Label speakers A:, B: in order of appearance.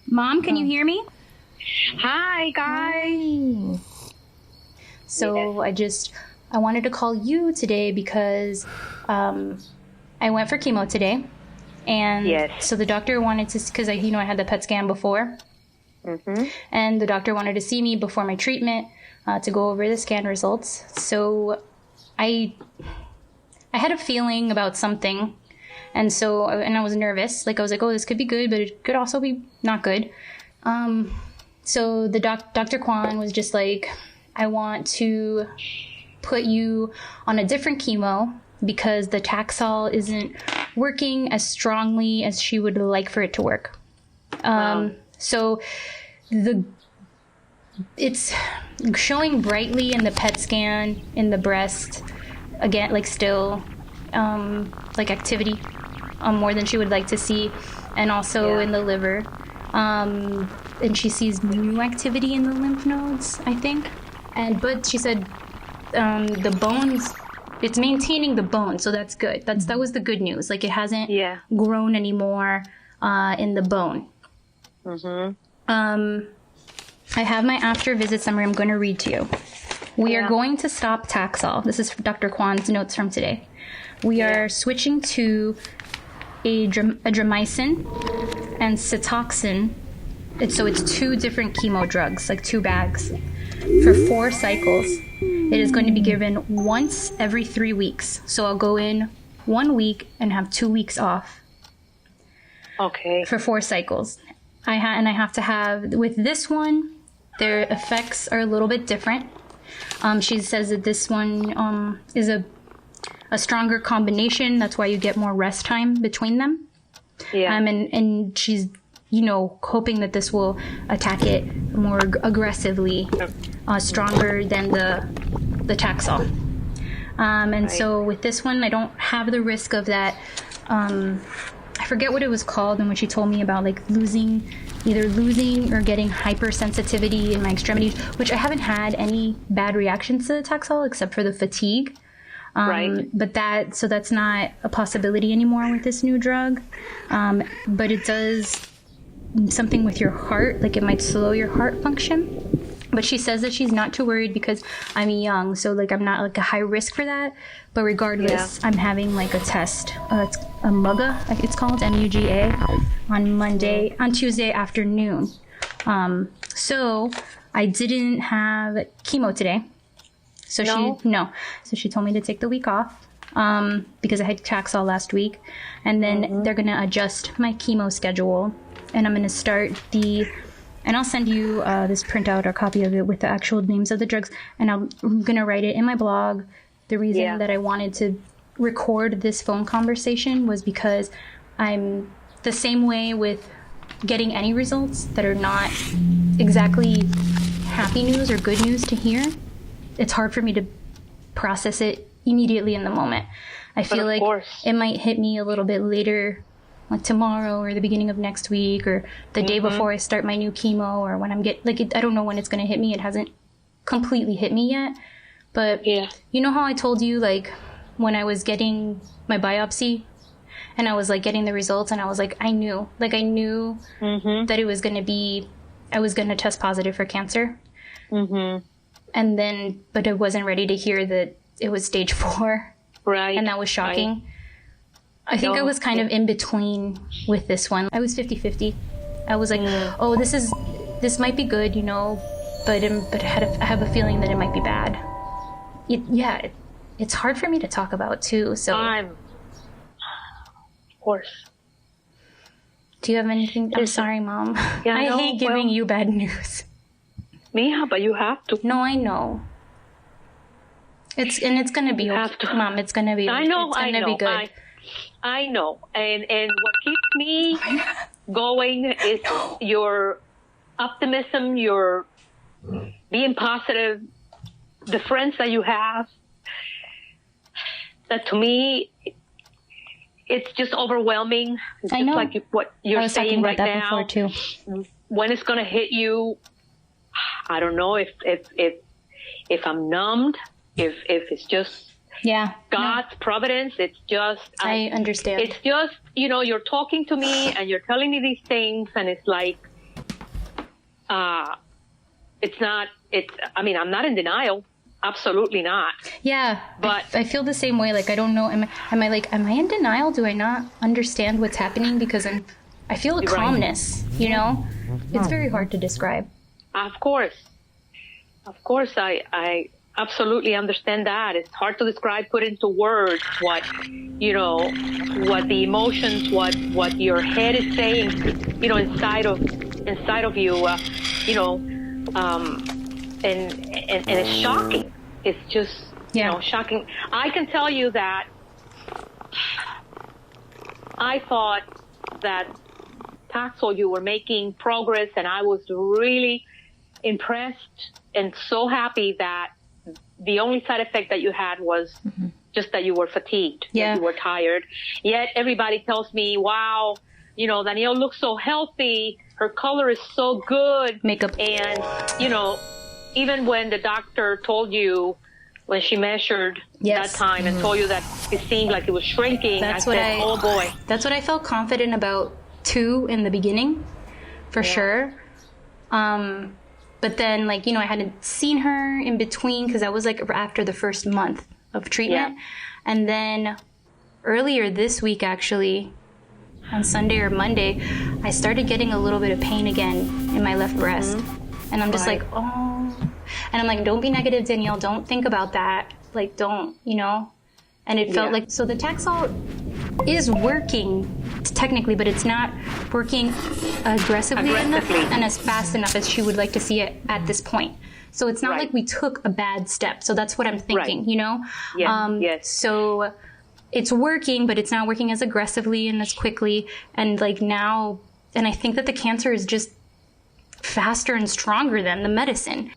A: Mom, can you hear me?
B: Hi, guys.
A: So I wanted to call you today because I went for chemo today. And so the doctor wanted to, because I had the PET scan before. Mm-hmm. And the doctor wanted to see me before my treatment to go over the scan results. So I had a feeling about something. And I was nervous. I was like, oh, this could be good, but it could also be not good. So the Dr. Kwan was just like, I want to put you on a different chemo because the Taxol isn't working as strongly as she would like for it to work. So it's showing brightly in the PET scan in the breast, again, still, activity. More than she would like to see, and also in the liver. And she sees new activity in the lymph nodes, I think. But she said the bones, it's maintaining the bone, so that's good. That was the good news. It hasn't grown anymore in the bone. Mm-hmm. I have my after visit summary I'm going to read to you. We are going to stop Taxol. This is Dr. Kwan's notes from today. We are switching to adriamycin and Cytoxan. So it's 2 different chemo drugs, 2 bags, for 4 cycles. It is going to be given once every 3 weeks. So I'll go in 1 week and have 2 weeks off.
B: Okay.
A: For 4 cycles. I have to have, with this one, their effects are a little bit different. She says that this one is a stronger combination. That's why you get more rest time between them. Yeah. And she's, hoping that this will attack it more aggressively, stronger than the Taxol. So with this one, I don't have the risk of that. I forget what it was called, and when she told me about either losing or getting hypersensitivity in my extremities, which I haven't had any bad reactions to the Taxol except for the fatigue. But that's not a possibility anymore with this new drug. But it does something with your heart, it might slow your heart function. But she says that she's not too worried because I'm young, so I'm not a high risk for that. But regardless, I'm having a test. It's a MUGA, it's called MUGA, on Tuesday afternoon. So I didn't have chemo today. So she told me to take the week off because I had Taxol last week, and then they're going to adjust my chemo schedule, and I'm going to start and I'll send you this printout or copy of it with the actual names of the drugs, and I'm going to write it in my blog. The reason that I wanted to record this phone conversation was because I'm the same way with getting any results that are not exactly happy news or good news to hear. It's hard for me to process it immediately in the moment. I feel like it might hit me a little bit later, tomorrow or the beginning of next week or the day before I start my new chemo, or when I don't know when it's going to hit me. It hasn't completely hit me yet. But you know how I told you, when I was getting my biopsy and I was getting the results, and I was I knew that it was going to be, I was going to test positive for cancer. Mm-hmm. And then, but I wasn't ready to hear that it was stage 4. Right. And that was shocking. Right. I think I was kind of in between with this one. I was 50-50. I was oh, this might be good, but I have a feeling that it might be bad. It's hard for me to talk about too. So of
B: course.
A: Do you have anything? I'm sorry, Mom. Yeah, I hate giving you bad news.
B: Yeah, but you have to.
A: No, I know. It's gonna be okay. Mom, it's gonna be okay. It's gonna be good.
B: I know. And what keeps me going is your optimism, your being positive, the friends that you have. That to me, it's just overwhelming. It's
A: I
B: just
A: know.
B: like what you're
A: I was
B: saying
A: talking about
B: right
A: that
B: now.
A: before too.
B: When it's going to hit you, I don't know if I'm numbed, if it's just
A: Yeah.
B: God's providence. It's just,
A: I understand.
B: It's just, you're talking to me and you're telling me these things, and it's like, I'm not in denial. Absolutely not.
A: Yeah,
B: But
A: I feel the same way. Like, I don't know. Am I in denial? Do I not understand what's happening? Because I feel a
B: You're right.
A: calmness, It's very hard to describe.
B: Of course, I absolutely understand that. It's hard to describe, put into words what the emotions, what your head is saying, inside of you, and it's shocking. It's just, shocking. I can tell you that I thought that Taxol, you were making progress, and I was really impressed and so happy that the only side effect that you had was just that you were fatigued, that you were tired. Yet everybody tells me, wow, Danielle looks so healthy. Her color is so good.
A: Makeup.
B: And, even when the doctor told you, when she measured that time and told you that it seemed like it was shrinking, oh boy.
A: That's what I felt confident about too in the beginning, for sure. But then, I hadn't seen her in between because that was after the first month of treatment. Yeah. And then earlier this week, actually, on Sunday or Monday, I started getting a little bit of pain again in my left breast. And I'm just oh. And I'm like, don't be negative, Danielle. Don't think about that. Don't, And it felt so the Taxol is working technically, but it's not working aggressively enough and as fast enough as she would like to see it at this point. So it's not like we took a bad step. So that's what I'm thinking,
B: Yes.
A: So it's working, but it's not working as aggressively and as quickly. And now, and I think that the cancer is just faster and stronger than the medicine.